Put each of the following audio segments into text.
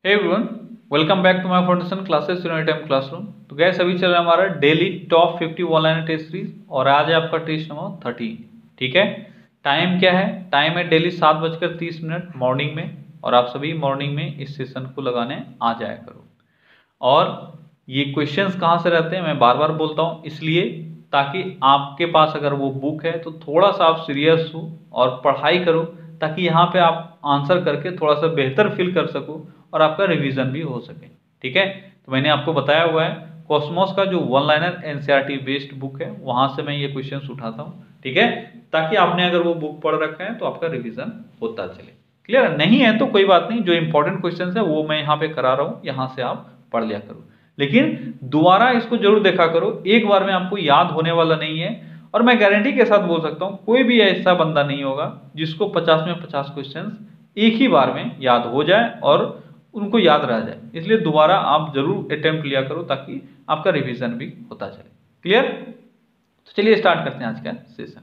Hey everyone, welcome back to my foundation classes Unitime classroom. तो guys अभी चल रहा है हमारा daily top 50 online test series और आज है आपका टेस्ट नंबर 13। ठीक है, टाइम क्या है? टाइम है डेली 7:30 मॉर्निंग में और आप सभी मॉर्निंग में इस सेशन को लगाने आ जाया करो। और ये क्वेश्चंस कहाँ से रहते हैं मैं बार बार बोलता हूँ, इसलिए ताकि आपके पास अगर वो बुक है तो थोड़ा सा आप सीरियस हो और पढ़ाई करो, ताकि यहाँ पे आप आंसर करके थोड़ा सा बेहतर फील कर सको और आपका रिवीजन भी हो सके। ठीक है, तो मैंने आपको बताया हुआ है कॉस्मोस का जो one liner NCERT based book है वहां से मैं ये क्वेश्चंस उठाता हूँ। ठीक है, ताकि आपने अगर वो बुक पढ़ रखा है तो आपका रिवीजन होता चले। क्लियर नहीं है तो कोई बात नहीं, जो इंपॉर्टेंट क्वेश्चन है वो मैं यहाँ पे करा रहा हूँ, यहाँ से आप पढ़ लिया करो, लेकिन दोबारा इसको जरूर देखा करो। एक बार में आपको याद होने वाला नहीं है और मैं गारंटी के साथ बोल सकता हूँ कोई भी ऐसा बंदा नहीं होगा जिसको 50 में 50 क्वेश्चन एक ही बार में याद हो जाए और उनको याद रह जाए। इसलिए दोबारा आप जरूर अटेम्प्ट लिया करो ताकि आपका रिवीजन भी होता चले। क्लियर? तो चलिए स्टार्ट करते हैं आज का सेशन।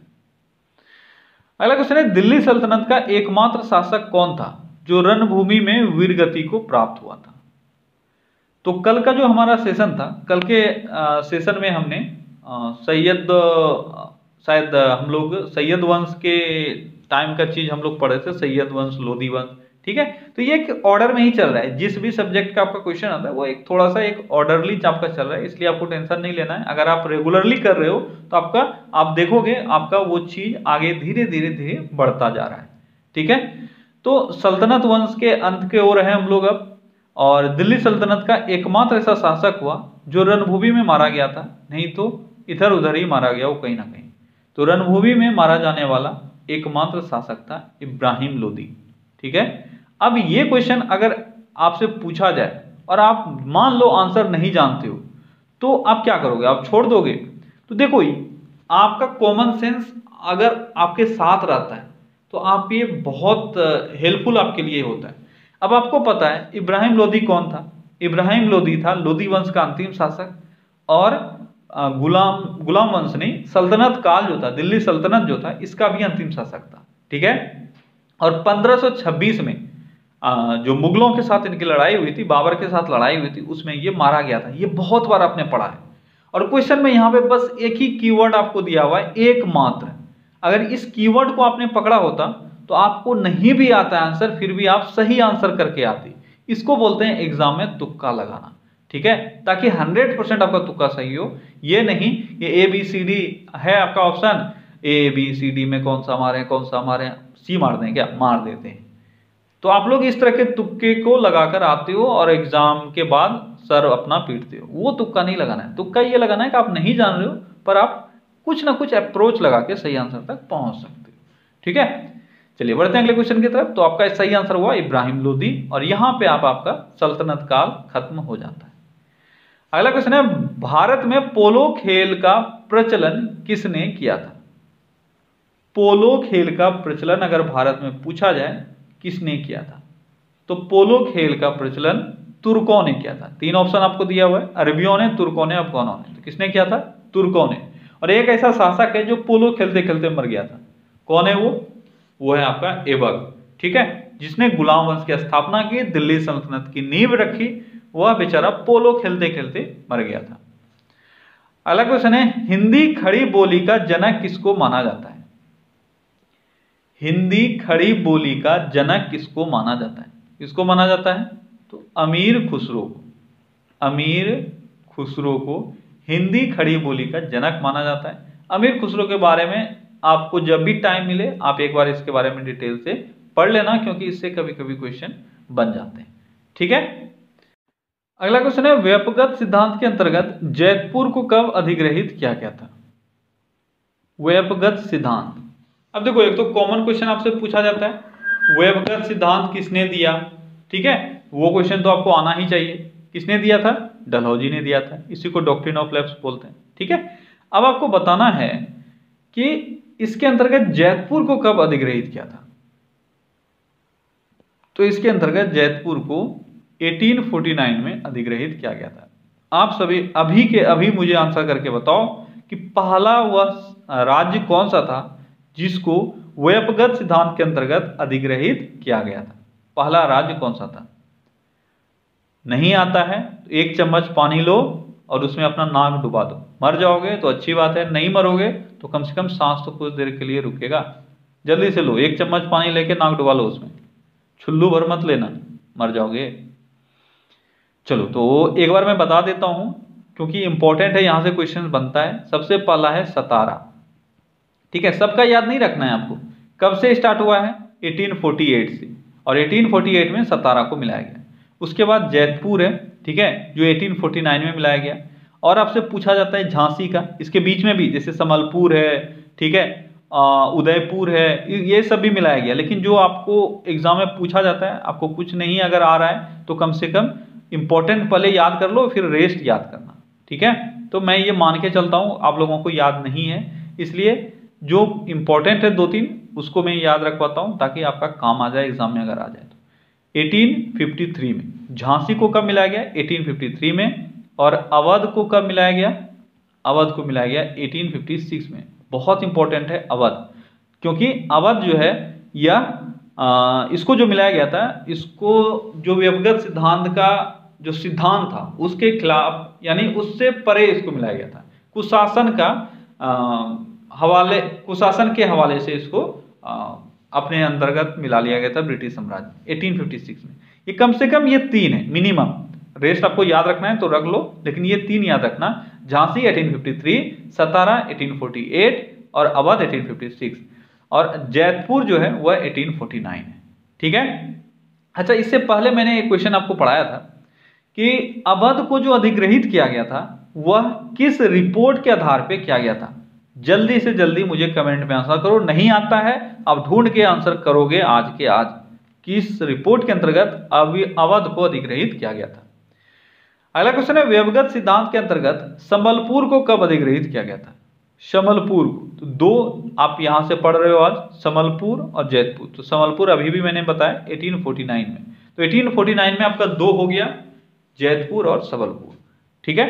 अगला क्वेश्चन है, दिल्ली सल्तनत का एकमात्र शासक कौन था जो रणभूमि में वीरगति को प्राप्त हुआ था? तो कल का जो हमारा सेशन था, कल के सेशन में हमने सैयद शायद हम लोग सैयद वंश के टाइम का चीज हम लोग पढ़े थे, सैयद वंश, लोधी वंश। ठीक है, तो ये एक ऑर्डर में ही चल रहा है। जिस भी सब्जेक्ट का आपका क्वेश्चन आता है वो एक थोड़ा सा एक ऑर्डरली आपका चल रहा है, इसलिए आपको टेंशन नहीं लेना है। अगर आप रेगुलरली कर रहे हो तो आपका आप देखोगे आपका वो चीज आगे धीरे धीरे धीरे बढ़ता जा रहा है। ठीक है, तो सल्तनत वंश के अंत के ओर है हम लोग अब, और दिल्ली सल्तनत का एकमात्र ऐसा शासक हुआ जो रणभूमि में मारा गया था, नहीं तो इधर उधर ही मारा गया वो कहीं ना कहीं। तो रणभूमि में मारा जाने वाला एकमात्र शासक था इब्राहिम लोदी। ठीक है, अब ये क्वेश्चन अगर आपसे पूछा जाए और आप मान लो आंसर नहीं जानते हो तो आप क्या करोगे? आप छोड़ दोगे? तो देखो, आपका कॉमन सेंस अगर आपके साथ रहता है तो आप ये बहुत हेल्पफुल आपके लिए होता है। अब आपको पता है इब्राहिम लोदी कौन था? इब्राहिम लोदी था लोदी वंश का अंतिम शासक और गुलाम वंश नहीं, सल्तनत काल जो था, दिल्ली सल्तनत जो था, इसका भी अंतिम शासक था। ठीक है, और 1526 में जो मुगलों के साथ इनकी लड़ाई हुई थी, बाबर के साथ लड़ाई हुई थी, उसमें ये मारा गया था। ये बहुत बार आपने पढ़ा है और क्वेश्चन में यहाँ पे बस एक ही कीवर्ड आपको दिया हुआ है, एकमात्र। अगर इस कीवर्ड को आपने पकड़ा होता तो आपको नहीं भी आता है आंसर, फिर भी आप सही आंसर करके आते। इसको बोलते हैं एग्जाम में तुक्का लगाना। ठीक है, ताकि 100% आपका तुक्का सही हो। ये नहीं ये ABCD है आपका ऑप्शन, ABCD में कौन सा मारे कौन सा मारे, सी मार दें क्या? मार देते हैं। तो आप लोग इस तरह के तुक्के को लगाकर आते हो और एग्जाम के बाद सर अपना पीटते हो। वो तुक्का नहीं लगाना है। तुक्का ये लगाना है कि आप नहीं जान रहे हो पर आप कुछ ना कुछ अप्रोच लगा के सही आंसर तक पहुंच सकते हो। ठीक है, चलिए बढ़ते हैं अगले क्वेश्चन की तरफ। तो आपका सही आंसर हुआ इब्राहिम लोदी और यहां पे आपका सल्तनत काल खत्म हो जाता है। अगला क्वेश्चन है, भारत में पोलो खेल का प्रचलन किसने किया था? पोलो खेल का प्रचलन अगर भारत में पूछा जाए किसने किया था, तो पोलो खेल का प्रचलन तुर्कों ने किया था। 3 ऑप्शन आपको दिया हुआ है, अरबियों ने, तुर्कों ने, अफगानों ने। तो किसने किया था? तुर्कों ने। और एक ऐसा शासक है जो पोलो खेलते खेलते मर गया था। कौन है वो है आपका ऐबक। ठीक है, जिसने गुलाम वंश की स्थापना की, दिल्ली सल्तनत की नींव रखी, वह बेचारा पोलो खेलते खेलते मर गया था। अगला क्वेश्चन है, हिंदी खड़ी बोली का जनक किसको माना जाता है? हिंदी खड़ी बोली का जनक किसको माना जाता है? किसको माना जाता है? तो अमीर खुसरो को। अमीर खुसरो को हिंदी खड़ी बोली का जनक माना जाता है। अमीर खुसरो के बारे में आपको जब भी टाइम मिले आप एक बार इसके बारे में डिटेल से पढ़ लेना, क्योंकि इससे कभी कभी क्वेश्चन बन जाते हैं। ठीक है, अगला क्वेश्चन है, व्यापकगत सिद्धांत के अंतर्गत जैतपुर को कब अधिग्रहित किया गया था? व्यापकगत सिद्धांत। अब देखो, एक तो कॉमन क्वेश्चन आपसे पूछा जाता है, व्यापकगत सिद्धांत किसने दिया? ठीक है, वो क्वेश्चन तो आपको आना ही चाहिए। किसने दिया था? डलहौजी ने दिया था। इसी को डॉक्ट्रिन ऑफ लैप्स बोलते हैं। ठीक है, अब आपको बताना है कि इसके अंतर्गत जैतपुर को कब अधिग्रहित किया था। तो इसके अंतर्गत जैतपुर को 1849 में अधिग्रहित किया गया था। आप सभी अभी के अभी मुझे आंसर करके बताओ कि पहला वह राज्य कौन सा था जिसको व्यापकगत सिद्धांत के अंतर्गत अधिग्रहित किया गया था? पहला राज्य कौन सा था? नहीं आता है तो 1 चम्मच पानी लो और उसमें अपना नाक डुबा दो। मर जाओगे तो अच्छी बात है, नहीं मरोगे तो कम से कम सांस तो कुछ देर के लिए रुकेगा। जल्दी से लो, 1 चम्मच पानी लेके नाक डुबा लो उसमें, छुल्लू भर मत लेना, मर जाओगे। चलो तो एक बार मैं बता देता हूं क्योंकि इंपॉर्टेंट है, यहां से क्वेश्चन बनता है। सबसे पहला है सतारा, ठीक है, सबका याद नहीं रखना है आपको। कब से स्टार्ट हुआ है? 1848 से, और 1848 में सतारा को मिलाया गया। उसके बाद जैतपुर है, ठीक है, जो 1849 में मिलाया गया। और आपसे पूछा जाता है झांसी का, इसके बीच में भी जैसे संबलपुर है, ठीक है, उदयपुर है, ये सब भी मिलाया गया। लेकिन जो आपको एग्जाम में पूछा जाता है, आपको कुछ नहीं अगर आ रहा है तो कम से कम इंपॉर्टेंट पहले याद कर लो, फिर रेस्ट याद करना, ठीक है। तो मैं ये मान के चलता हूं आप लोगों को याद नहीं है, इसलिए जो इंपॉर्टेंट है 2-3 उसको मैं याद रखवाता हूं ताकि आपका काम आ जाए एग्जाम में अगर आ जाए तो। 1853 में झांसी को कब मिलाया गया? 1853 में। और अवध को कब मिलाया गया? अवध को मिलाया गया 1856 में। बहुत इंपॉर्टेंट है अवध, क्योंकि अवध जो है यह इसको जो मिलाया गया था, इसको जो व्यवगत सिद्धांत का जो सिद्धांत था उसके खिलाफ, यानी उससे परे इसको मिलाया गया था। कुशासन का हवाले, कुशासन के हवाले से इसको अपने अंतर्गत मिला लिया गया था ब्रिटिश साम्राज्य 1856 में। ये कम से कम ये 3 है मिनिमम, रेस्ट आपको याद रखना है तो रख लो, लेकिन ये 3 याद रखना। झांसी 1853, सतारा 1848 और अवध 1856, और जैतपुर जो है वह 1849 है, ठीक है। अच्छा, इससे पहले मैंने एक क्वेश्चन आपको पढ़ाया था कि अवध को जो अधिग्रहित किया गया था वह किस रिपोर्ट के आधार पर किया गया था। जल्दी से जल्दी मुझे कमेंट में आंसर करो, नहीं आता है आप ढूंढ के आंसर करोगे आज के आज, किस रिपोर्ट के अंतर्गत अवध को अधिग्रहित किया गया था। अगला क्वेश्चन है, व्यवगत सिद्धांत के अंतर्गत संबलपुर को कब अधिग्रहित किया गया था? संबलपुर को तो 2 आप यहां से पढ़ रहे हो आज, संबलपुर और जैतपुर। तो संबलपुर अभी भी मैंने बताया 1849 में, तो 1849 में आपका 2 हो गया, जैतपुर और संबलपुर, ठीक है।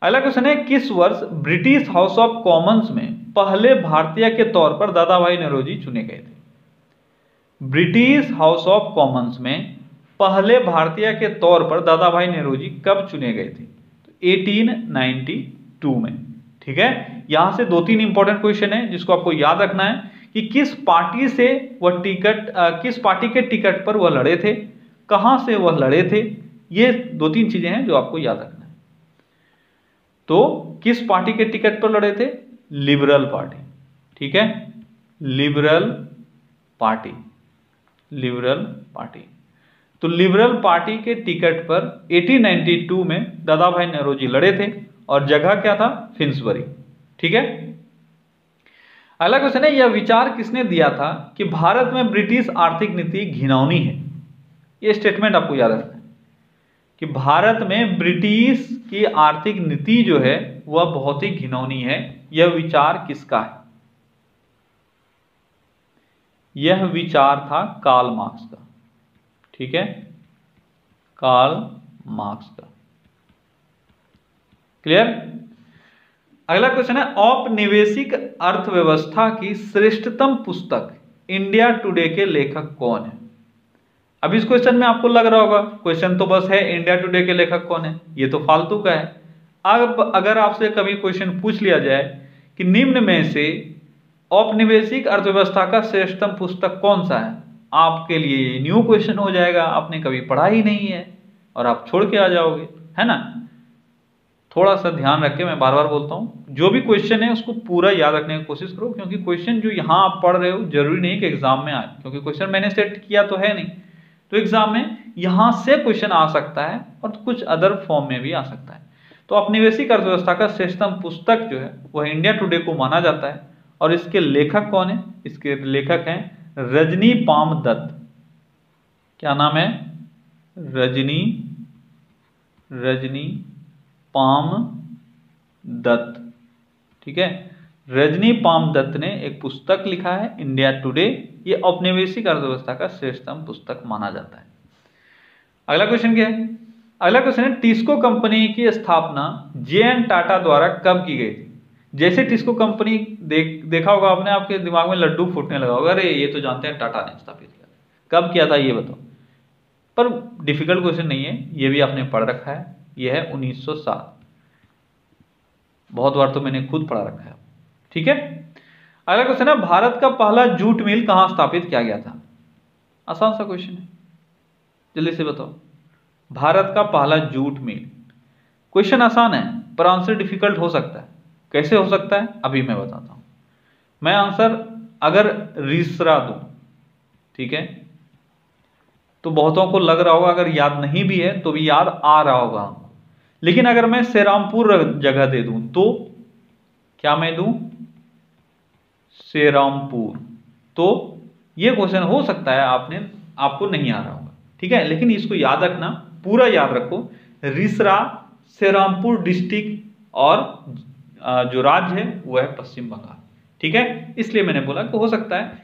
अगला क्वेश्चन है, किस वर्ष ब्रिटिश हाउस ऑफ कॉमन्स में पहले भारतीय के तौर पर दादा भाई नौरोजी चुने गए थे? ब्रिटिश हाउस ऑफ कॉमन्स में पहले भारतीय के तौर पर दादा भाई नौरोजी कब चुने गए थे? तो 1892 में, ठीक है। यहां से 2-3 इंपॉर्टेंट क्वेश्चन है जिसको आपको याद रखना है कि किस पार्टी से वह टिकट, किस पार्टी के टिकट पर वह लड़े थे, कहां से वह लड़े थे। ये 2-3 चीजें हैं जो आपको याद रखना है। तो किस पार्टी के टिकट पर लड़े थे? लिबरल पार्टी, ठीक है, लिबरल पार्टी, लिबरल पार्टी। तो लिबरल पार्टी के टिकट पर 1892 में दादा भाई नौरोजी लड़े थे, और जगह क्या था? फिंसबरी, ठीक है। अगला क्वेश्चन है, यह विचार किसने दिया था कि भारत में ब्रिटिश आर्थिक नीति घिनौनी है? यह स्टेटमेंट आपको याद रखना है कि भारत में ब्रिटिश की आर्थिक नीति जो है वह बहुत ही घिनौनी है। यह विचार किसका है? यह विचार था कार्ल मार्क्स का, ठीक है, कार्ल मार्क्स का। क्लियर? अगला क्वेश्चन है, औपनिवेशिक अर्थव्यवस्था की श्रेष्ठतम पुस्तक इंडिया टुडे के लेखक कौन है? अब इस क्वेश्चन में आपको लग रहा होगा क्वेश्चन तो बस है इंडिया टुडे के लेखक कौन है, ये तो फालतू का है। अब अगर आपसे कभी क्वेश्चन पूछ लिया जाए कि निम्न में से औपनिवेशिक अर्थव्यवस्था का श्रेष्ठतम पुस्तक कौन सा है, आपके लिए न्यू क्वेश्चन हो जाएगा, आपने कभी पढ़ा ही नहीं है और आप छोड़ के आ जाओगे, है ना। थोड़ा सा ध्यान रख के, मैं बार बार बोलता हूँ, जो भी क्वेश्चन है उसको पूरा याद रखने की कोशिश करो, क्योंकि क्वेश्चन जो यहाँ आप पढ़ रहे हो जरूरी नहीं कि एग्जाम में आए, क्योंकि क्वेश्चन मैंने सेट किया तो है नहीं, तो एग्जाम में यहाँ से क्वेश्चन आ सकता है और कुछ अदर फॉर्म में भी आ सकता है। तो औपनिवेशिक अर्थव्यवस्था का श्रेष्ठतम पुस्तक जो है वह इंडिया टुडे को माना जाता है, और इसके लेखक कौन है? इसके लेखक हैं रजनी पाम दत्त। क्या नाम है? रजनी पाम दत्त, ठीक है। रजनी पाम दत्त ने एक पुस्तक लिखा है इंडिया टुडे, ये औपनिवेशिक अर्थव्यवस्था का श्रेष्ठतम पुस्तक माना जाता है। अगला क्वेश्चन क्या है? अगला क्वेश्चन है, टिस्को कंपनी की स्थापना जे.एन. टाटा द्वारा कब की गई थी? जैसे टिस्को कंपनी देखा होगा आपने, आपके दिमाग में लड्डू फूटने लगा होगा, अरे ये तो जानते हैं टाटा ने स्थापित किया। कब किया था ये बताओ? पर डिफिकल्ट क्वेश्चन नहीं है, ये भी आपने पढ़ रखा है। ये है 1907, बहुत बार तो मैंने खुद पढ़ा रखा है। ठीक है, अगला क्वेश्चन है, भारत का पहला जूट मिल कहां स्थापित किया गया था? आसान सा क्वेश्चन है, जल्दी से बताओ। भारत का पहला जूट मिल, क्वेश्चन आसान है पर आंसर डिफिकल्ट हो सकता है। कैसे हो सकता है अभी मैं बताता हूं। मैं आंसर अगर रिसरा दूं, ठीक है, तो बहुतों को लग रहा होगा, अगर याद नहीं भी है तो भी याद आ रहा होगा हमको। लेकिन अगर मैं सेरामपुर जगह दे दूं तो क्या मैं दूं? सेरामपुर, तो ये क्वेश्चन हो सकता है आपको नहीं आ रहा होगा। ठीक है, लेकिन इसको याद रखना, पूरा याद रखो। रिसरा सेरामपुर डिस्ट्रिक्ट और जो राज्य है वो है पश्चिम बंगाल। ठीक है, इसलिए मैंने बोला कि हो सकता है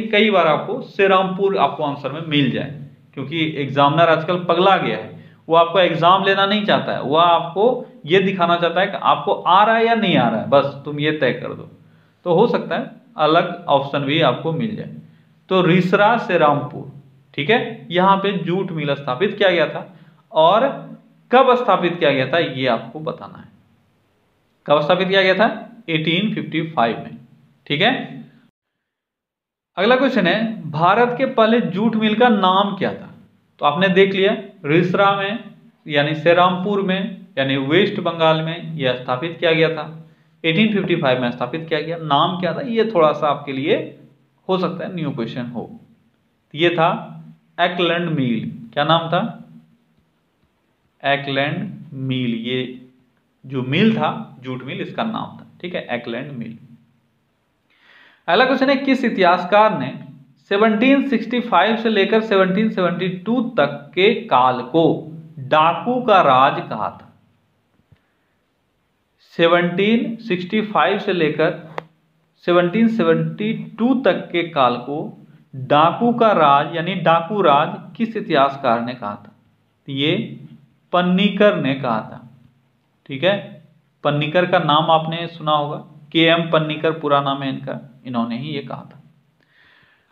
कई बार आपको सेरामपुर आपको आंसर में मिल जाए, क्योंकि एग्जामिनर आजकल पगला गया है। वो आपको एग्जाम लेना नहीं चाहता है, वह आपको ये दिखाना चाहता है कि आपको आ रहा है या नहीं आ रहा है, बस तुम ये तय कर दो। तो हो सकता है अलग ऑप्शन भी आपको मिल जाए। तो रिसरा सेरामपुर, ठीक है, यहां पे जूट मिल स्थापित किया गया था। और कब स्थापित किया गया था ये आपको बताना है। कब स्थापित किया गया था? 1855 में। ठीक है, अगला क्वेश्चन है, भारत के पहले जूट मिल का नाम क्या था? तो आपने देख लिया, रिसरा में यानी सेरामपुर में यानी वेस्ट बंगाल में यह स्थापित किया गया था। 1855 में स्थापित किया गया। नाम क्या था? ये थोड़ा सा आपके लिए हो सकता है न्यू क्वेश्चन हो। ये था एकलैंड मिल। क्या नाम था? एकलैंड मिल। ये जो मिल था जूट मिल, इसका नाम था। ठीक है, एकलैंड मिल। अगला क्वेश्चन है, किस इतिहासकार ने 1765 से लेकर 1772 तक के काल को डाकू का राज कहा था? 1765 से लेकर 1772 तक के काल को डाकू का राज यानी डाकू राज किस इतिहासकार ने कहा था? ये पन्नीकर ने कहा था। ठीक है, पन्नीकर का नाम आपने सुना होगा, के.एम. पन्नीकर पूरा नाम है इनका, इन्होंने ही ये कहा था।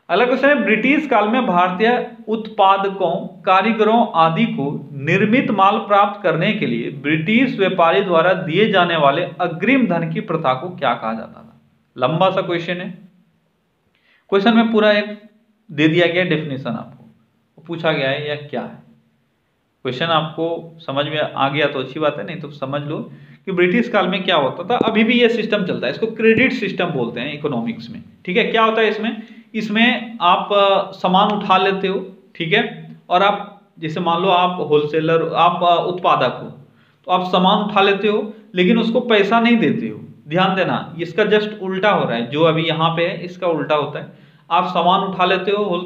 अगला क्वेश्चन है, ब्रिटिश काल में भारतीय उत्पादकों, कारीगरों आदि को निर्मित माल प्राप्त करने के लिए ब्रिटिश व्यापारी द्वारा दिए जाने वाले अग्रिम धन की प्रथा को क्या कहा जाता था? लंबा सा क्वेश्चन है। क्वेश्चन में पूरा एक दे दिया गया डेफिनेशन, आपको पूछा गया है यह क्या है। क्वेश्चन आपको समझ में आ गया तो अच्छी बात है, नहीं तो समझ लो कि ब्रिटिश काल में क्या होता था। अभी भी ये सिस्टम चलता है, इसको क्रेडिट सिस्टम बोलते हैं इकोनॉमिक्स में। ठीक है, क्या होता है इसमें आप सामान उठा लेते हो, ठीक है, और आप जैसे मान लो आप होलसेलर, आप उत्पादक हो, तो आप सामान उठा लेते हो लेकिन उसको पैसा नहीं देते हो। ध्यान देना, इसका जस्ट उल्टा हो रहा है, जो अभी यहाँ पे है इसका उल्टा होता है। आप सामान उठा लेते हो,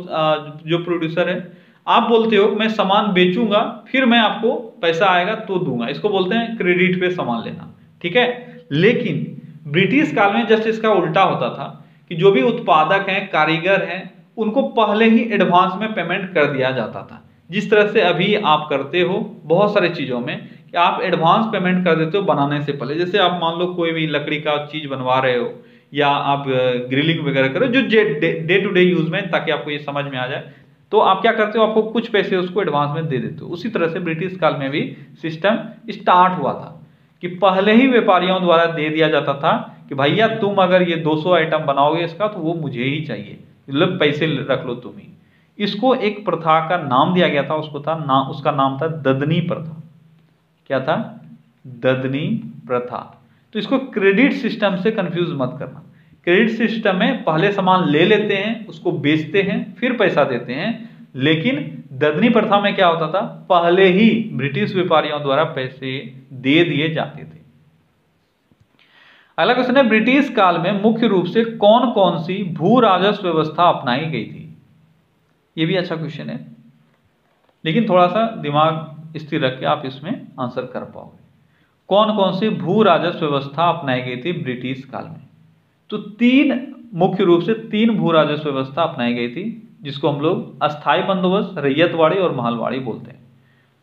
जो प्रोड्यूसर है, आप बोलते हो मैं सामान बेचूंगा फिर मैं आपको पैसा आएगा तो दूंगा, इसको बोलते हैं क्रेडिट पे सामान लेना। ठीक है, लेकिन ब्रिटिश काल में जस्ट इसका उल्टा होता था कि जो भी उत्पादक हैं, कारीगर हैं, उनको पहले ही एडवांस में पेमेंट कर दिया जाता था। जिस तरह से अभी आप करते हो बहुत सारे चीजों में कि आप एडवांस पेमेंट कर देते हो बनाने से पहले। जैसे आप मान लो कोई भी लकड़ी का चीज बनवा रहे हो या आप ग्रिलिंग वगैरह करो, जो डे टू डे यूज में, ताकि आपको ये समझ में आ जाए, तो आप क्या करते हो, आपको कुछ पैसे उसको एडवांस में दे देते हो। उसी तरह से ब्रिटिश काल में भी सिस्टम स्टार्ट हुआ था कि पहले ही व्यापारियों द्वारा दे दिया जाता था कि भैया तुम अगर ये 200 आइटम बनाओगे इसका तो वो मुझे ही चाहिए, मतलब पैसे रख लो तुम ही। इसको एक प्रथा का नाम दिया गया था, उसका नाम था ददनी प्रथा। क्या था? ददनी प्रथा। तो इसको क्रेडिट सिस्टम से कंफ्यूज मत करना। क्रेडिट सिस्टम में पहले सामान ले लेते हैं, उसको बेचते हैं, फिर पैसा देते हैं। लेकिन ददनी प्रथा में क्या होता था, पहले ही ब्रिटिश व्यापारियों द्वारा पैसे दे दिए जाते थे। अगला क्वेश्चन है, ब्रिटिश काल में मुख्य रूप से कौन कौन सी भू राजस्व व्यवस्था अपनाई गई थी? यह भी अच्छा क्वेश्चन है, लेकिन थोड़ा सा दिमाग स्थिर रख के आप इसमें आंसर कर पाओगे। कौन कौन सी भू राजस्व व्यवस्था अपनाई गई थी ब्रिटिश काल में? तो मुख्य रूप से तीन भू राजस्व व्यवस्था अपनाई गई थी, जिसको हम लोग अस्थाई बंदोबस्त, रैयतवाड़ी और महलवाड़ी बोलते हैं।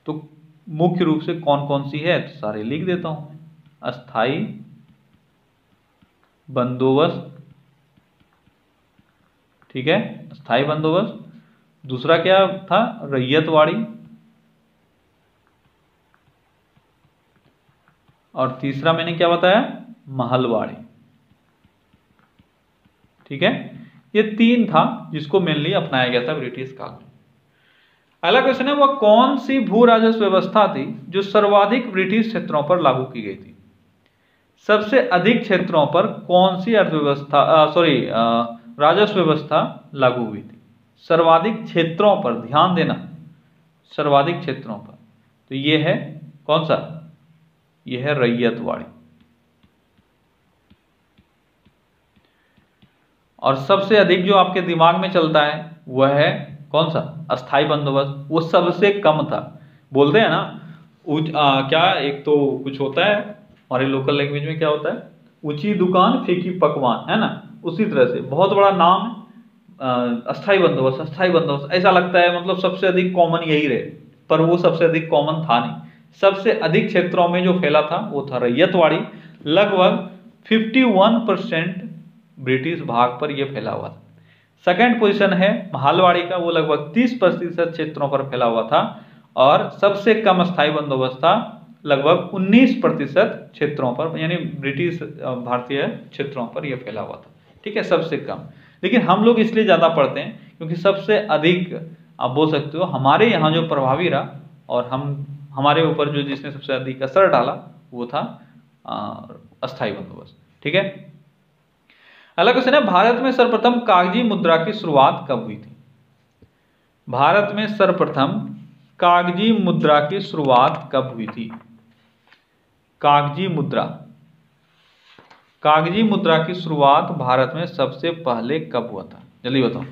तो मुख्य रूप से कौन कौन सी है, तो सारे लिख देता हूं। अस्थाई बंदोबस्त, ठीक है, अस्थाई बंदोबस्त। दूसरा क्या था? रैयतवाड़ी। और तीसरा मैंने क्या बताया, महलवाड़ी। ठीक है, ये 3 था जिसको मेनली अपनाया गया था ब्रिटिश काल में। अगला क्वेश्चन है, वह कौन सी भू राजस्व व्यवस्था थी जो सर्वाधिक ब्रिटिश क्षेत्रों पर लागू की गई थी? सबसे अधिक क्षेत्रों पर कौन सी अर्थव्यवस्था राजस्व व्यवस्था लागू हुई थी? सर्वाधिक क्षेत्रों पर, ध्यान देना, सर्वाधिक क्षेत्रों पर, तो ये है कौन सा, ये है रैयतवाड़ी। और सबसे अधिक जो आपके दिमाग में चलता है वह है कौन सा, अस्थाई बंदोबस्त। वो सबसे कम था। बोलते हैं ना क्या, एक तो कुछ होता है हमारे लोकल लैंग्वेज में, क्या होता है, ऊंची दुकान फीकी पकवान, है ना, उसी तरह से बहुत बड़ा नाम है अस्थाई बंदोबस्त। अस्थाई बंदोबस्त ऐसा लगता है मतलब सबसे अधिक कॉमन यही रहे, पर वो सबसे अधिक कॉमन था नहीं। सबसे अधिक क्षेत्रों में जो फैला था वो था रैयतवाड़ी। लगभग 51% ब्रिटिश भाग पर यह फैला हुआ था। सेकंड पोजीशन है महलवाड़ी का, वो लगभग 30% क्षेत्रों पर फैला हुआ था। और सबसे कम स्थायी बंदोबस्त था, लगभग 19% क्षेत्रों पर, यानी ब्रिटिश भारतीय क्षेत्रों पर यह फैला हुआ था। ठीक है, सबसे कम। लेकिन हम लोग इसलिए ज्यादा पढ़ते हैं क्योंकि सबसे अधिक, आप बोल सकते हो, हमारे यहाँ जो प्रभावी रहा और हमारे ऊपर जो जिसने सबसे अधिक असर डाला वो था अस्थायी बंदोबस्त। ठीक है, अगला क्वेश्चन है, भारत में सर्वप्रथम कागजी मुद्रा की शुरुआत कब हुई थी? भारत में सर्वप्रथम कागजी मुद्रा की शुरुआत कब हुई थी? कागजी मुद्रा, कागजी मुद्रा की शुरुआत भारत में सबसे पहले कब हुआ था? जल्दी बताओ।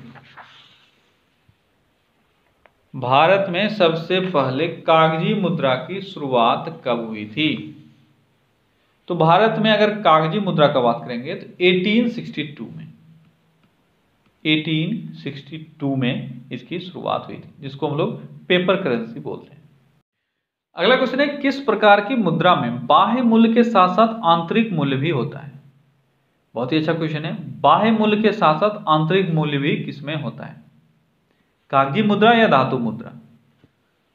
भारत में सबसे पहले कागजी मुद्रा की शुरुआत कब हुई थी? तो भारत में अगर कागजी मुद्रा का बात करेंगे तो 1862 में, 1862 में इसकी शुरुआत हुई थी, जिसको हम लोग पेपर करेंसी बोलते हैं। अगला क्वेश्चन है, किस प्रकार की मुद्रा में बाह्य मूल्य के साथ साथ आंतरिक मूल्य भी होता है? बहुत ही अच्छा क्वेश्चन है। बाह्य मूल्य के साथ साथ आंतरिक मूल्य भी किसमें होता है? कागजी मुद्रा या धातु मुद्रा?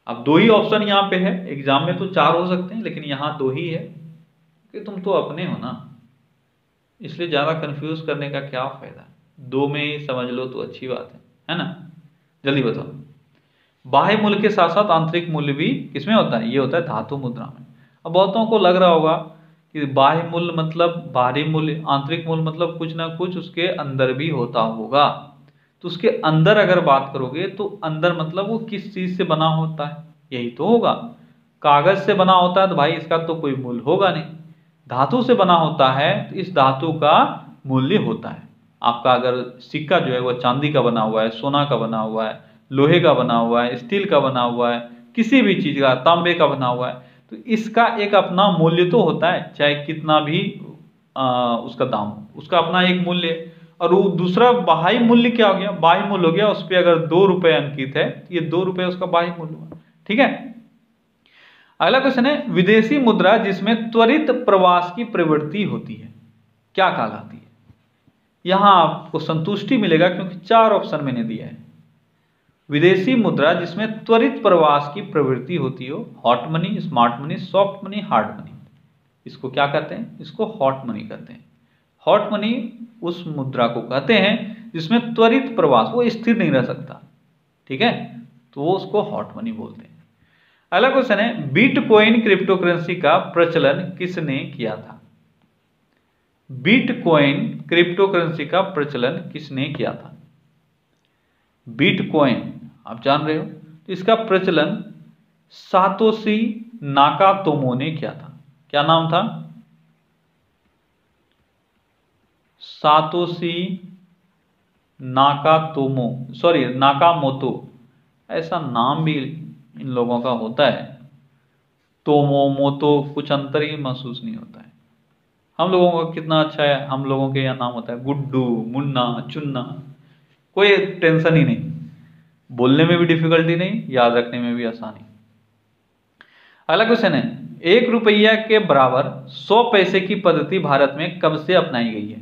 अब 2 ही ऑप्शन यहाँ पे है, एग्जाम में तो 4 हो सकते हैं लेकिन यहाँ 2 ही है कि तुम तो अपने हो ना, इसलिए ज्यादा कंफ्यूज करने का क्या फायदा। 2 में ही समझ लो तो अच्छी बात है ना। जल्दी बताओ। बाह्य मूल्य के साथ साथ आंतरिक मूल्य भी किसमें होता है? ये होता है धातु मुद्रा में। अब बहुतों को लग रहा होगा कि बाह्य मूल्य मतलब बाहरी मूल्य, आंतरिक मूल्य मतलब कुछ ना कुछ उसके अंदर भी होता होगा। तो उसके अंदर अगर बात करोगे तो अंदर मतलब वो किस चीज से बना होता है, यही तो होगा। कागज से बना होता है तो भाई इसका तो कोई मूल्य होगा नहीं। धातु से बना होता है तो इस धातु का मूल्य होता है। आपका अगर सिक्का जो है वो चांदी का बना हुआ है, सोना का बना हुआ है, लोहे का बना हुआ है, स्टील का बना हुआ है, किसी भी चीज का, तांबे का बना हुआ है, तो इसका एक अपना मूल्य तो होता है, चाहे कितना भी उसका दाम हो, उसका अपना एक मूल्य। और वो दूसरा बाह्य मूल्य क्या हो गया? बाह्य मूल्य हो गया उस पर अगर 2 रुपए अंकित है तो ये 2 रुपए उसका बाह्य मूल्य हुआ। ठीक है, अगला क्वेश्चन है, विदेशी मुद्रा जिसमें त्वरित प्रवास की प्रवृत्ति होती है क्या कहलाती है? यहां आपको संतुष्टि मिलेगा क्योंकि 4 ऑप्शन मैंने दिया है। विदेशी मुद्रा जिसमें त्वरित प्रवास की प्रवृत्ति होती हो, hot money, smart money, soft money, hard money. इसको क्या कहते हैं? इसको हॉट मनी कहते हैं। हॉट मनी उस मुद्रा को कहते हैं जिसमें त्वरित प्रवास, वो स्थिर नहीं रह सकता। ठीक है, तो वो उसको हॉट मनी बोलते हैं। अगला क्वेश्चन है, बिटकॉइन क्रिप्टो करेंसी का प्रचलन किसने किया था? बिटकॉइन क्रिप्टो करेंसी का प्रचलन किसने किया था? बिटकॉइन आप जान रहे हो, तो इसका प्रचलन सातोशी नाकातोमो ने किया था। क्या नाम था? सातोशी नाकातोमो, सॉरी नाकामोतो, ऐसा नाम भी इन लोगों का होता है। तोमो मोतो कुछ अंतर ही महसूस नहीं होता है। हम लोगों का कितना अच्छा है, हम लोगों के यहाँ नाम होता है गुड्डू, मुन्ना, चुन्ना, कोई टेंशन ही नहीं, बोलने में भी डिफिकल्टी नहीं, याद रखने में भी आसानी। अगला क्वेश्चन है, 1 रुपया के बराबर 100 पैसे की पद्धति भारत में कब से अपनाई गई है?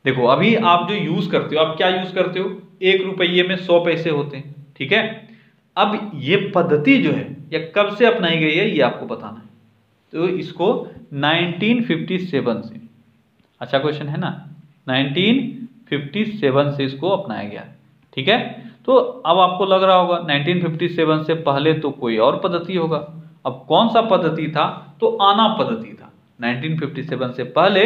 देखो अभी आप जो यूज करते हो, आप क्या यूज करते हो? 1 रुपये में 100 पैसे होते हैं। ठीक है, अब ये पद्धति जो है ये कब से अपनाई गई है ये आपको बताना है। तो इसको 1957 से, अच्छा क्वेश्चन है ना, 1957 से इसको अपनाया गया। ठीक है, तो अब आपको लग रहा होगा 1957 से पहले तो कोई और पद्धति होगा। अब कौन सा पद्धति था? तो आना पद्धति था। 1957 से पहले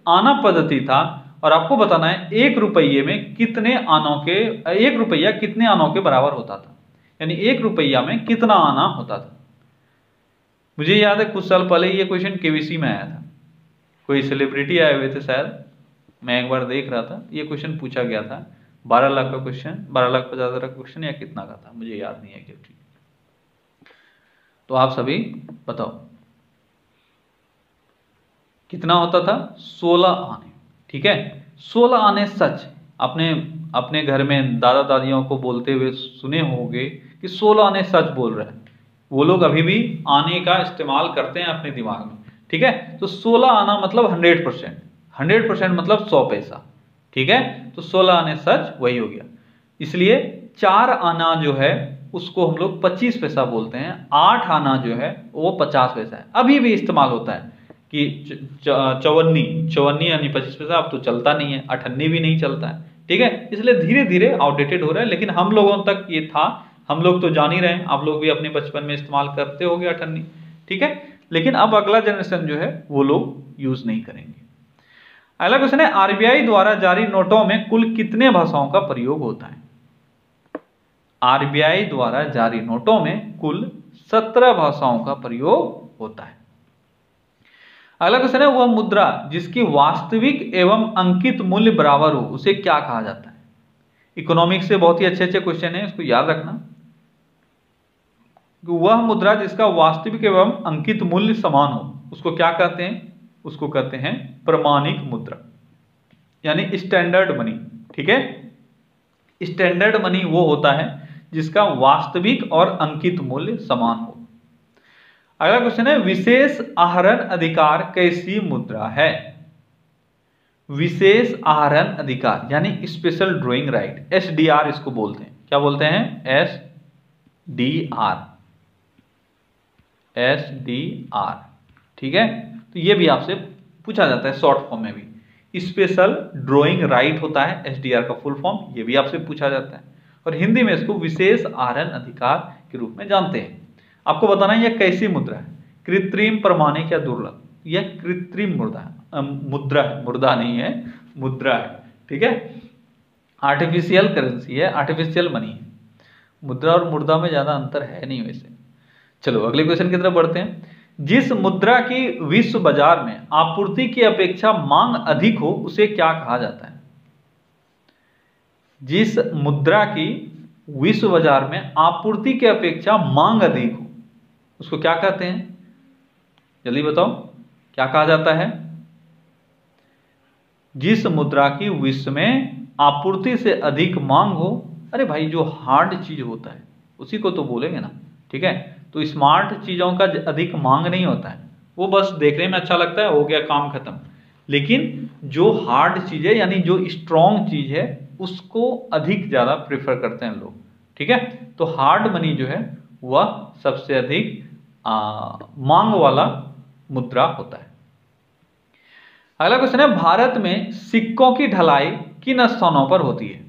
आना पद्धति था। और आपको बताना है 1 रुपये में कितने आनों के, 1 रुपया कितने आनों के बराबर होता था, यानी 1 रुपया में कितना आना होता था। मुझे याद है कुछ साल पहले ये क्वेश्चन केबीसी में आया था, कोई सेलिब्रिटी आए हुए थे शायद, मैं एक बार देख रहा था, ये क्वेश्चन पूछा गया था, 12 लाख का क्वेश्चन, 12,50,000 का क्वेश्चन या कितना का था, मुझे याद नहीं है एक्चुअली। तो आप सभी बताओ कितना होता था? 16 आने। ठीक है, 16 आने सच आपने अपने घर में दादा दादियों को बोलते हुए सुने होंगे कि 16 आने सच बोल रहे हैं। वो लोग अभी भी आने का इस्तेमाल करते हैं अपने दिमाग में। ठीक है, तो 16 आना मतलब 100%, 100% मतलब 100 पैसा। ठीक है, तो 16 आने सच वही हो गया। इसलिए 4 आना जो है उसको हम लोग 25 पैसा बोलते हैं, 8 आना जो है वो 50 पैसा है। अभी भी इस्तेमाल होता है कि चौवन्नी यानी 25 पैसा, अब तो चलता नहीं है, अठन्नी भी नहीं चलता है। ठीक है, इसलिए धीरे धीरे आउटडेटेड हो रहा है, लेकिन हम लोगों तक ये था, हम लोग तो जान ही रहे हैं, आप लोग भी अपने बचपन में इस्तेमाल करते होंगे अठन्नी। ठीक है, लेकिन अब अगला जनरेशन जो है वो लोग यूज नहीं करेंगे। अगला क्वेश्चन है, आरबीआई द्वारा जारी नोटों में कुल कितने भाषाओं का प्रयोग होता है? आरबीआई द्वारा जारी नोटों में कुल 17 भाषाओं का प्रयोग होता है। अगला क्वेश्चन है, वह मुद्रा जिसकी वास्तविक एवं अंकित मूल्य बराबर हो उसे क्या कहा जाता है? इकोनॉमिक्स से बहुत ही अच्छे अच्छे क्वेश्चन है, इसको याद रखना। वह मुद्रा जिसका वास्तविक एवं अंकित मूल्य समान हो उसको क्या कहते हैं? उसको कहते हैं प्रमाणिक मुद्रा, यानी स्टैंडर्ड मनी। ठीक है, स्टैंडर्ड मनी वो होता है जिसका वास्तविक और अंकित मूल्य समान हो। अगला क्वेश्चन है, विशेष आहरण अधिकार कैसी मुद्रा है? विशेष आहरण अधिकार यानी स्पेशल ड्रॉइंग राइट, SDR इसको बोलते हैं। क्या बोलते हैं? SDR। ठीक है, तो ये भी आपसे पूछा जाता है शॉर्ट फॉर्म में भी। स्पेशल ड्रॉइंग राइट होता है SDR का फुल फॉर्म, ये भी आपसे पूछा जाता है। और हिंदी में इसको विशेष आहरण अधिकार के रूप में जानते हैं। आपको बताना है यह कैसी मुद्रा है? कृत्रिम, प्रमाणिक या दुर्लभ? यह कृत्रिम मुद्रा है, मुर्दा नहीं है, मुद्रा है। ठीक है, आर्टिफिशियल करेंसी है, आर्टिफिशियल मनी है। मुद्रा और मुर्दा में ज्यादा अंतर है नहीं वैसे। चलो अगले क्वेश्चन की तरफ बढ़ते हैं। जिस मुद्रा की विश्व बाजार में आपूर्ति की अपेक्षा मांग अधिक हो उसे क्या कहा जाता है? जिस मुद्रा की विश्व बाजार में आपूर्ति की अपेक्षा मांग अधिक हो उसको क्या कहते हैं? जल्दी बताओ क्या कहा जाता है? जिस मुद्रा की विश्व में आपूर्ति से अधिक मांग हो, अरे भाई जो हार्ड चीज होता है उसी को तो बोलेंगे ना। ठीक है, तो स्मार्ट चीजों का अधिक मांग नहीं होता है, वो बस देखने में अच्छा लगता है, हो गया काम खत्म। लेकिन जो हार्ड चीज है यानी जो स्ट्रॉन्ग चीज है उसको अधिक ज्यादा प्रेफर करते हैं लोग। ठीक है, तो हार्ड मनी जो है वह सबसे अधिक मांग वाला मुद्रा होता है। अगला क्वेश्चन है, भारत में सिक्कों की ढलाई किन स्थानों पर होती है?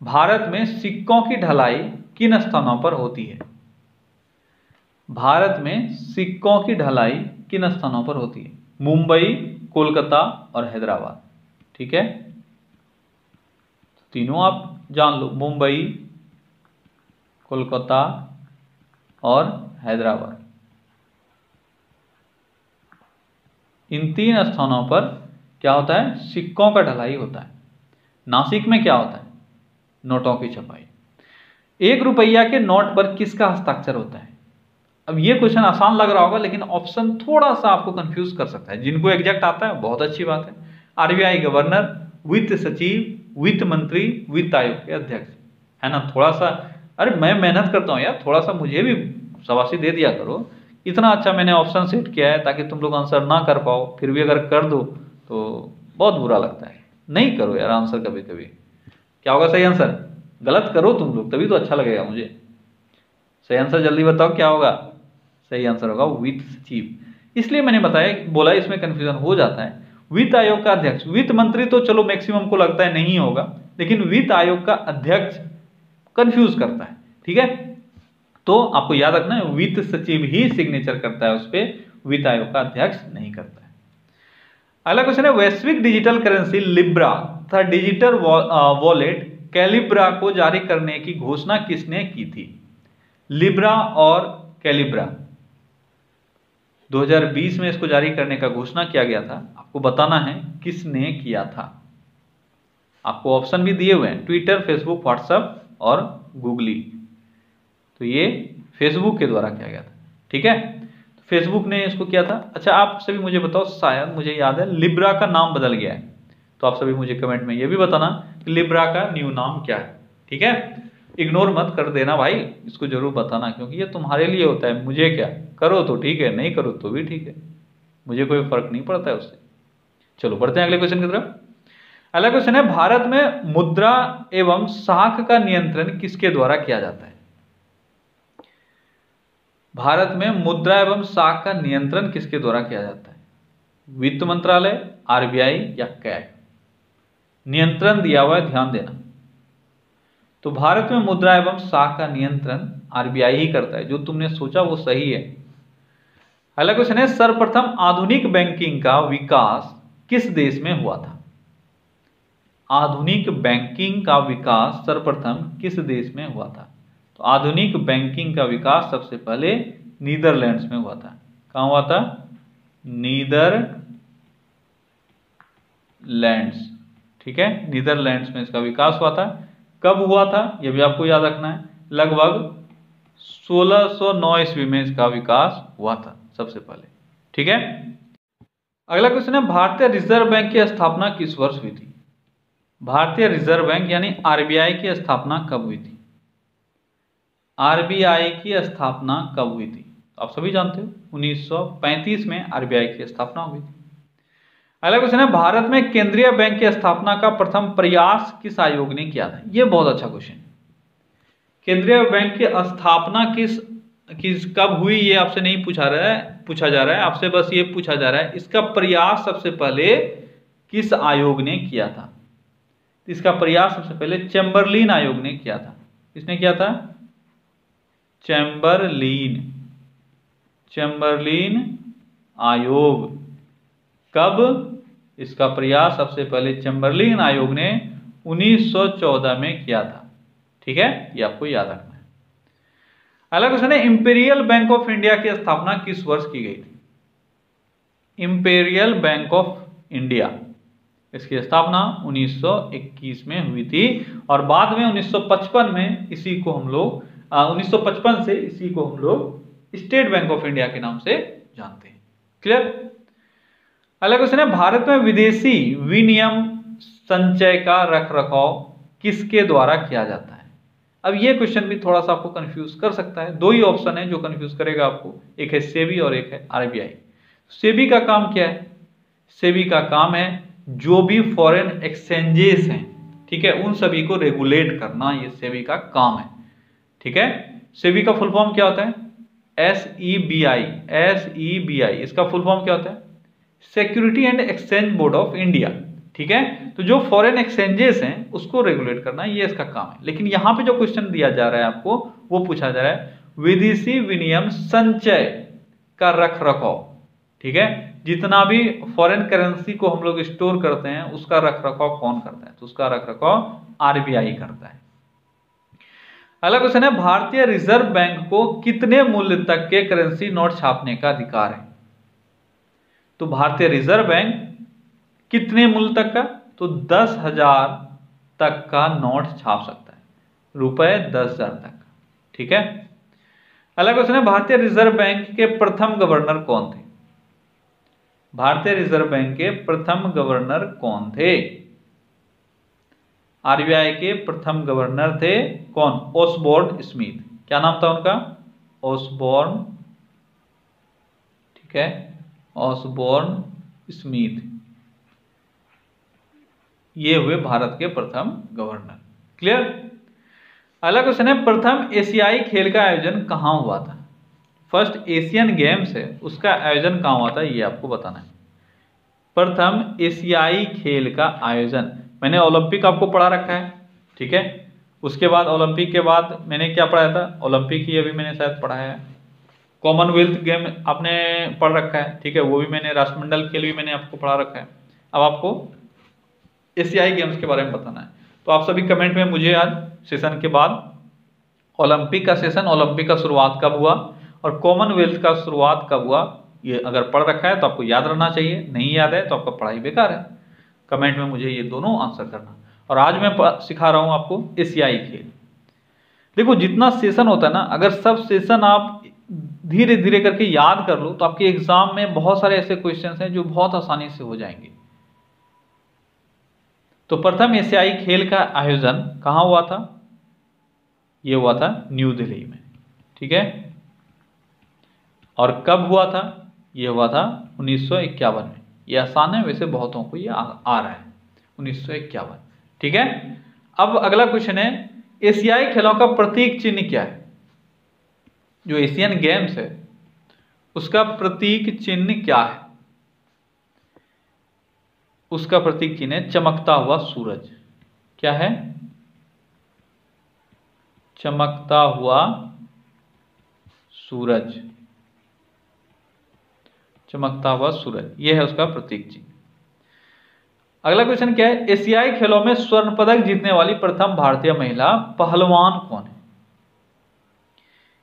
भारत में सिक्कों की ढलाई किन स्थानों पर होती है? भारत में सिक्कों की ढलाई किन स्थानों पर होती है? मुंबई, कोलकाता और हैदराबाद। ठीक है, तीनों आप जान लो, मुंबई, कोलकाता और हैदराबाद। इन 3 स्थानों पर क्या होता है? सिक्कों का ढलाई होता है। नासिक में क्या होता है? नोटों की छपाई। 1 रुपया के नोट पर किसका हस्ताक्षर होता है? अब ये क्वेश्चन आसान लग रहा होगा लेकिन ऑप्शन थोड़ा सा आपको कंफ्यूज कर सकता है। जिनको एग्जैक्ट आता है बहुत अच्छी बात है। आरबीआई गवर्नर, वित्त सचिव, वित्त मंत्री, वित्त आयोग के अध्यक्ष, है ना। थोड़ा सा, अरे मैं मेहनत करता हूँ यार, थोड़ा सा मुझे भी शाबाशी दे दिया करो। इतना अच्छा मैंने ऑप्शन सेट किया है ताकि तुम लोग आंसर ना कर पाओ, फिर भी अगर कर दो तो बहुत बुरा लगता है। नहीं करो यार आंसर कभी कभी। क्या होगा सही आंसर? गलत करो तुम लोग, तभी तो अच्छा लगेगा मुझे। सही आंसर जल्दी बताओ क्या होगा? सही आंसर होगा वित्त सचिव। इसलिए मैंने बोला इसमें कंफ्यूजन हो जाता है। वित्त आयोग का अध्यक्ष, वित्त मंत्री तो चलो मैक्सिमम को लगता है नहीं होगा, लेकिन वित्त आयोग का अध्यक्ष कंफ्यूज करता है। ठीक है, तो आपको याद रखना है वित्त सचिव ही सिग्नेचर करता है उस पर, वित्त आयोग का अध्यक्ष नहीं करता है। अगला क्वेश्चन है, वैश्विक डिजिटल करेंसी लिब्रा तथा डिजिटल वॉलेट कैलिब्रा को जारी करने की घोषणा किसने की थी? लिब्रा और कैलिब्रा 2020 में इसको जारी करने का घोषणा किया गया था। आपको बताना है किसने किया था। आपको ऑप्शन भी दिए हुए हैं, ट्विटर, फेसबुक, व्हाट्सएप और गूगली। तो ये फेसबुक के द्वारा किया गया था। ठीक है, तो फेसबुक ने इसको किया था। अच्छा, आप सभी मुझे बताओ, शायद मुझे याद है लिब्रा का नाम बदल गया है, तो आप सभी मुझे कमेंट में ये भी बताना कि लिब्रा का न्यू नाम क्या है। ठीक है, इग्नोर मत कर देना भाई, इसको जरूर बताना, क्योंकि ये तुम्हारे लिए होता है। मुझे क्या, करो तो ठीक है, नहीं करो तो भी ठीक है, मुझे कोई फर्क नहीं पड़ता है उससे। चलो बढ़ते हैं अगले क्वेश्चन की तरफ। अगला क्वेश्चन है, भारत में मुद्रा एवं साख का नियंत्रण किसके द्वारा किया जाता है? भारत में मुद्रा एवं साख का नियंत्रण किसके द्वारा किया जाता है? वित्त मंत्रालय, आरबीआई या कैग? नियंत्रण दिया हुआ है, ध्यान देना। तो भारत में मुद्रा एवं साख का नियंत्रण आरबीआई ही करता है। जो तुमने सोचा वो सही है। अगला क्वेश्चन है, सर्वप्रथम आधुनिक बैंकिंग का विकास किस देश में हुआ था? आधुनिक बैंकिंग का विकास सर्वप्रथम किस देश में हुआ था? तो आधुनिक बैंकिंग का विकास सबसे पहले नीदरलैंड्स में हुआ था। कहां हुआ था? नीदरलैंड्स। ठीक है, नीदरलैंड्स में इसका विकास हुआ था। कब हुआ था यह भी आपको याद रखना है। लगभग 1609 ईस्वी में इसका विकास हुआ था सबसे पहले। ठीक है, अगला क्वेश्चन है, भारतीय रिजर्व बैंक की स्थापना किस वर्ष हुई थी? भारतीय रिजर्व बैंक यानी आरबीआई की स्थापना कब हुई थी? आरबीआई की स्थापना कब हुई थी? आप सभी जानते हो 1935 में आरबीआई की स्थापना हुई थी। अगला क्वेश्चन है, भारत में केंद्रीय बैंक की स्थापना का प्रथम प्रयास किस आयोग ने किया था? यह बहुत अच्छा क्वेश्चन है। केंद्रीय बैंक की स्थापना किस कब हुई ये आपसे नहीं पूछा जा रहा है, आपसे बस ये पूछा जा रहा है इसका प्रयास सबसे पहले किस आयोग ने किया था? इसका प्रयास सबसे पहले चैम्बरलिन आयोग ने किया था। किसने किया था? चैम्बरलिन आयोग। कब? इसका प्रयास सबसे पहले चैम्बरलिन आयोग ने 1914 में किया था। ठीक है, ये आपको याद रखना है। अगला क्वेश्चन है, इंपीरियल बैंक ऑफ इंडिया की स्थापना किस वर्ष की गई थी? इंपीरियल बैंक ऑफ इंडिया, इसकी स्थापना 1921 में हुई थी और बाद में 1955 में इसी को हम लोग 1955 से इसी को हम लोग स्टेट बैंक ऑफ इंडिया के नाम से जानते हैं। क्लियर? अगला क्वेश्चन है, भारत में विदेशी विनिमय संचय का रखरखाव किसके द्वारा किया जाता है? अब ये क्वेश्चन भी थोड़ा सा आपको कंफ्यूज कर सकता है। दो ही ऑप्शन है जो कंफ्यूज करेगा आपको, एक है सेबी और एक है आरबीआई। सेबी का काम क्या है? सेबी का काम है जो भी फॉरेन एक्सचेंजेस हैं, ठीक है, उन सभी को रेगुलेट करना, ये सेबी का काम है। ठीक है, सेबी का फुल फॉर्म क्या होता है? SEBI। इसका फुल फॉर्म क्या होता है? Security and exchange board of India. ठीक है, तो जो फॉरेन एक्सचेंजेस हैं उसको रेगुलेट करना, ये इसका काम है। लेकिन यहां पे जो क्वेश्चन दिया जा रहा है आपको, वो पूछा जा रहा है विदेशी विनिमय संचय का रखरखाव। ठीक है, जितना भी फॉरेन करेंसी को हम लोग स्टोर करते हैं उसका रखरखाव कौन करता है? तो उसका रखरखाव आरबीआई करता है। अगला क्वेश्चन है, भारतीय रिजर्व बैंक को कितने मूल्य तक के करेंसी नोट छापने का अधिकार है? तो भारतीय रिजर्व बैंक कितने मूल्य तक का? तो 10,000 तक का नोट छाप सकता है, रुपए 10,000 तक। ठीक है, अगला क्वेश्चन है, भारतीय रिजर्व बैंक के प्रथम गवर्नर कौन थे? भारतीय रिजर्व बैंक के प्रथम गवर्नर कौन थे? आरबीआई के प्रथम गवर्नर थे कौन? Osborne Smith. क्या नाम था उनका? ओसबोर्न। ठीक है, ओसबोर्न स्मिथ, ये हुए भारत के प्रथम गवर्नर। क्लियर? अगला क्वेश्चन है, प्रथम एशियाई खेल का आयोजन कहां हुआ था? फर्स्ट एशियन गेम्स है उसका आयोजन कहाँ हुआ था, ये आपको बताना है। प्रथम एशियाई खेल का आयोजन, मैंने ओलंपिक आपको पढ़ा रखा है, ठीक है। उसके बाद ओलंपिक के बाद मैंने क्या पढ़ाया था, ओलंपिक ही अभी मैंने शायद पढ़ाया है। कॉमनवेल्थ गेम आपने पढ़ रखा है, ठीक है, वो भी मैंने, राष्ट्रमंडल खेल भी मैंने आपको पढ़ा रखा है। अब आपको एशियाई गेम्स के बारे में बताना है। तो आप सभी कमेंट में मुझे आज सेशन के बाद ओलंपिक का सेशन, ओलंपिक का शुरुआत कब हुआ और कॉमनवेल्थ का शुरुआत कब हुआ, ये अगर पढ़ रखा है तो आपको याद रहना चाहिए, नहीं याद है तो आपका पढ़ाई बेकार है। कमेंट में मुझे ये दोनों आंसर करना। और आज मैं सिखा रहा हूं आपको एशियाई खेल। देखो जितना सेशन होता है ना, अगर सब सेशन आप धीरे धीरे करके याद कर लो तो आपके एग्जाम में बहुत सारे ऐसे क्वेश्चंस हैं जो बहुत आसानी से हो जाएंगे। तो प्रथम एशियाई खेल का आयोजन कहां हुआ था, यह हुआ था न्यू दिल्ली में, ठीक है। और कब हुआ था, यह हुआ था 1951 में। यह आसान है, वैसे बहुतों को यह आ रहा है, 1951, ठीक है। अब अगला क्वेश्चन है, एशियाई खेलों का प्रतीक चिन्ह क्या है। जो एशियन गेम्स है उसका प्रतीक चिन्ह क्या है, उसका प्रतीक चिन्ह है चमकता हुआ सूरज। क्या है, चमकता हुआ सूरज, चमकता हुआ सूरज, यह है उसका प्रतीक चिन्ह। अगला क्वेश्चन क्या है, एशियाई खेलों में स्वर्ण पदक जीतने वाली प्रथम भारतीय महिला पहलवान कौन है।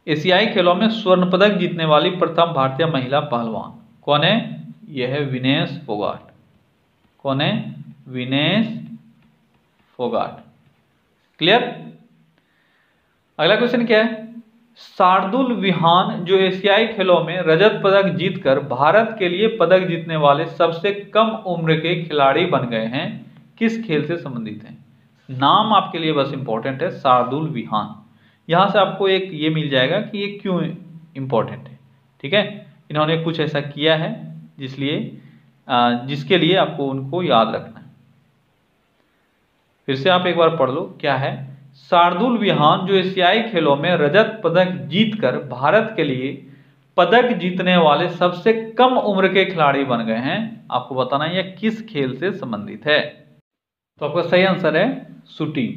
एशियाई खेलों में स्वर्ण पदक जीतने वाली प्रथम भारतीय महिला पहलवान कौन है, यह है विनेश फोगाट। कौन है, विनेश फोगाट। क्लियर। अगला क्वेश्चन क्या है, शार्दुल विहान जो एशियाई खेलों में रजत पदक जीतकर भारत के लिए पदक जीतने वाले सबसे कम उम्र के खिलाड़ी बन गए हैं, किस खेल से संबंधित हैं। नाम आपके लिए बस इंपॉर्टेंट है, शार्दुल विहान। यहां से आपको एक ये मिल जाएगा कि ये क्यों इंपॉर्टेंट है, ठीक है। इन्होंने कुछ ऐसा किया है जिसके लिए आपको उनको याद रखना है। फिर से आप एक बार पढ़ लो, क्या है, शार्दुल विहान जो एशियाई खेलों में रजत पदक जीतकर भारत के लिए पदक जीतने वाले सबसे कम उम्र के खिलाड़ी बन गए हैं। आपको बताना है यह किस खेल से संबंधित है। तो आपका सही आंसर है शूटिंग,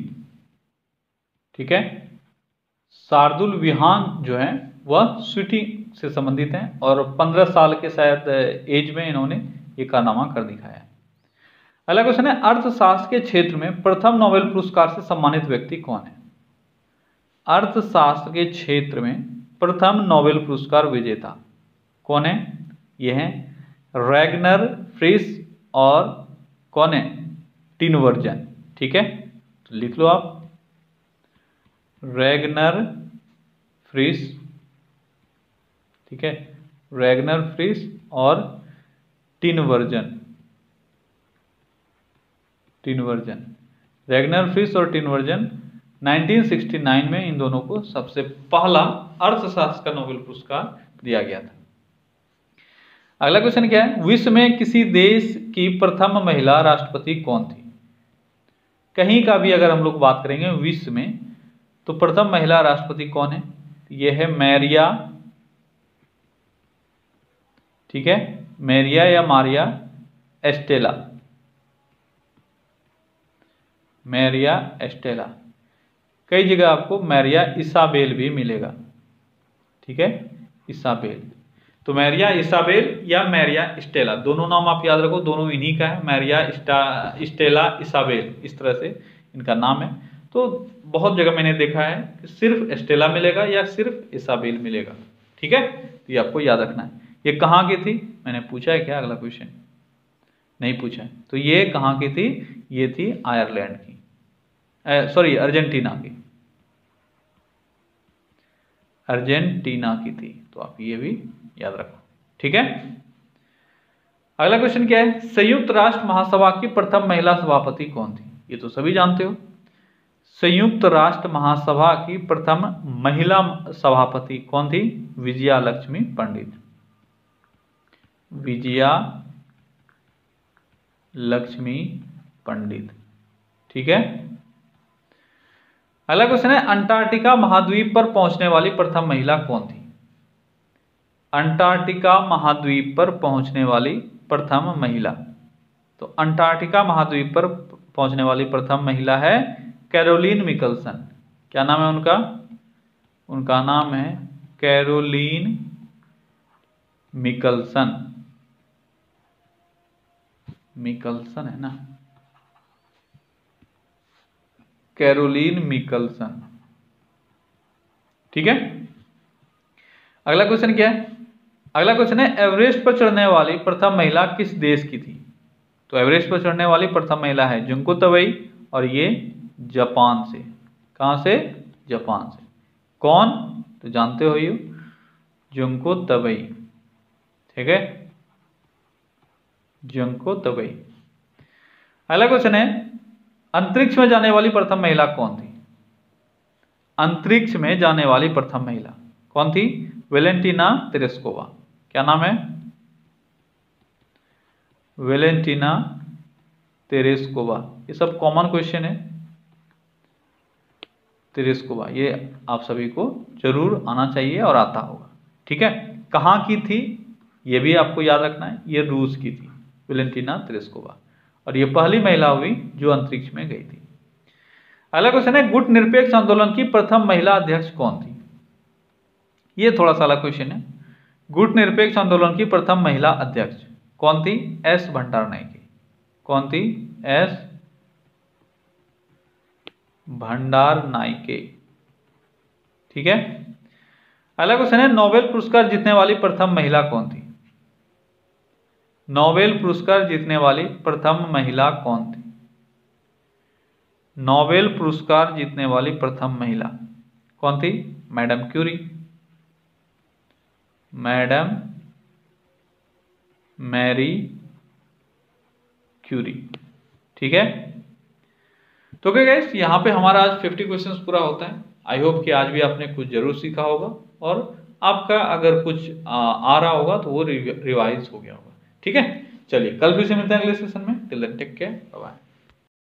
ठीक है। शार्दुल विहान जो है वह शूटिंग से संबंधित हैं और 15 साल के शायद एज में इन्होंने ये कारनामा कर दिखाया। अगला क्वेश्चन है, अर्थशास्त्र के क्षेत्र में प्रथम नोबेल पुरस्कार से सम्मानित व्यक्ति कौन है। अर्थशास्त्र के क्षेत्र में प्रथम नोबेल पुरस्कार विजेता कौन है, यह है रैगनर फ्रिश और कौन है, टिनवर्जन, ठीक है। तो लिख लो आप, रैगनर फ्रिश, ठीक है, रैगनर फ्रिश और टिनवर्जन। टिनवर्जन, रैगनर फ्रिश और टिनवर्जन 1969 में इन दोनों को सबसे पहला अर्थशास्त्र का नोबेल पुरस्कार दिया गया था। अगला क्वेश्चन क्या है, विश्व में किसी देश की प्रथम महिला राष्ट्रपति कौन थी। कहीं का भी अगर हम लोग बात करेंगे विश्व में तो प्रथम महिला राष्ट्रपति कौन है, यह है मैरिया, ठीक है, मैरिया या मारिया एस्टेला, मैरिया एस्टेला। कई जगह आपको मैरिया इसाबेल भी मिलेगा, ठीक है, इसाबेल। तो मैरिया इसाबेल या मैरिया स्टेला, दोनों नाम आप याद रखो, दोनों इन्हीं का है, मैरिया स्टेला इसाबेल, इस तरह से इनका नाम है। तो बहुत जगह मैंने देखा है कि सिर्फ स्टेला मिलेगा या सिर्फ इसाबेल मिलेगा, ठीक है। तो ये आपको याद रखना है। ये कहाँ की थी, मैंने पूछा है क्या, अगला क्वेश्चन नहीं पूछा है। तो ये कहाँ की थी, ये थी आयरलैंड की, सॉरी अर्जेंटीना की, अर्जेंटीना की थी। तो आप ये भी याद रखो, ठीक है। अगला क्वेश्चन क्या है, संयुक्त राष्ट्र महासभा की प्रथम महिला सभापति कौन थी। ये तो सभी जानते हो, संयुक्त राष्ट्र महासभा की प्रथम महिला सभापति कौन थी, विजया लक्ष्मी पंडित, विजया लक्ष्मी पंडित, ठीक है। अगला क्वेश्चन है, अंटार्कटिका महाद्वीप पर पहुंचने वाली प्रथम महिला कौन थी। अंटार्कटिका महाद्वीप पर पहुंचने वाली प्रथम महिला। तो अंटार्कटिका महाद्वीप पर पहुंचने वाली प्रथम महिला है कैरोलीन मिकल्सन। क्या नाम है उनका? उनका नाम है कैरोलीन मिकल्सन। मिकल्सन है ना, कैरोलीन मिकल्सन। ठीक है, अगला क्वेश्चन क्या है? अगला क्वेश्चन है एवरेस्ट पर चढ़ने वाली प्रथम महिला किस देश की थी? तो एवरेस्ट पर चढ़ने वाली प्रथम महिला है जुंको तबई, और ये जापान से। कहां से? जापान से। कौन? तो जानते हो यू, जुंको तबई। ठीक है, जुंको तबई। अगला क्वेश्चन है अंतरिक्ष में जाने वाली प्रथम महिला कौन थी? अंतरिक्ष में जाने वाली प्रथम महिला कौन थी? Valentina Tereshkova. क्या नाम है? Valentina Tereshkova. ये सब कॉमन क्वेश्चन है। तेरेस्कोवा ये आप सभी को जरूर आना चाहिए और आता होगा। ठीक है, कहाँ की थी ये भी आपको याद रखना है। ये रूस की थी वेलेंटिना तेरेस्कोवा, और ये पहली महिला हुई जो अंतरिक्ष में गई थी। अगला क्वेश्चन है गुट निरपेक्ष आंदोलन की प्रथम महिला अध्यक्ष कौन थी? ये थोड़ा सा अलग क्वेश्चन है। गुट निरपेक्ष आंदोलन की प्रथम महिला अध्यक्ष कौन थी? एस भंडारनायके। कौन थी? एस भंडारनायके। ठीक है, अगला क्वेश्चन है नोबेल पुरस्कार जीतने वाली प्रथम महिला कौन थी? नोबेल पुरस्कार जीतने वाली प्रथम महिला कौन थी? नोबेल पुरस्कार जीतने वाली प्रथम महिला कौन थी? Madam Curie. Madam Marie Curie. ठीक है, तो क्या गाइस, यहाँ पे हमारा आज 50 क्वेश्चंस पूरा होता है। आई होप कि आज भी आपने कुछ जरूर सीखा होगा, और आपका अगर कुछ आ रहा होगा तो वो रिवाइज हो गया होगा। ठीक है, चलिए कल फिर से मिलते हैं अगले सेशन में। Till then take care, bye bye.